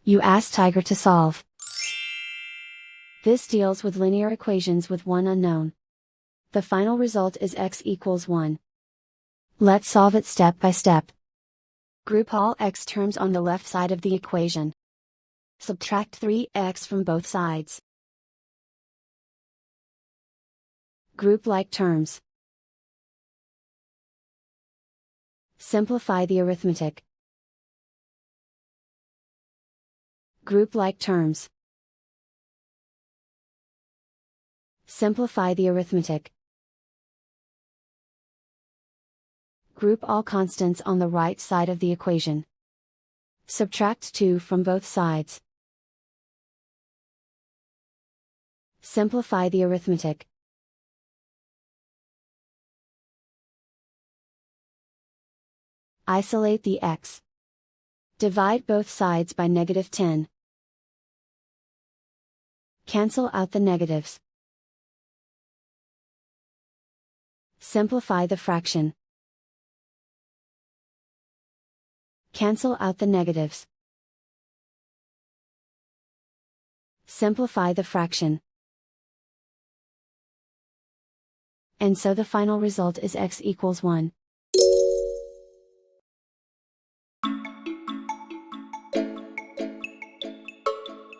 You ask Tiger to solve. This deals with linear equations with one unknown. The final result is x equals 1. Let's solve it step by step. Group all x terms on the left side of the equation. Subtract 3x from both sides. Group like terms. Simplify the arithmetic. Group like terms. Simplify the arithmetic. Group all constants on the right side of the equation. Subtract 2 from both sides. Simplify the arithmetic. Isolate the x. Divide both sides by -10. Cancel out the negatives. Simplify the fraction. Cancel out the negatives. Simplify the fraction. And so the final result is x equals 1.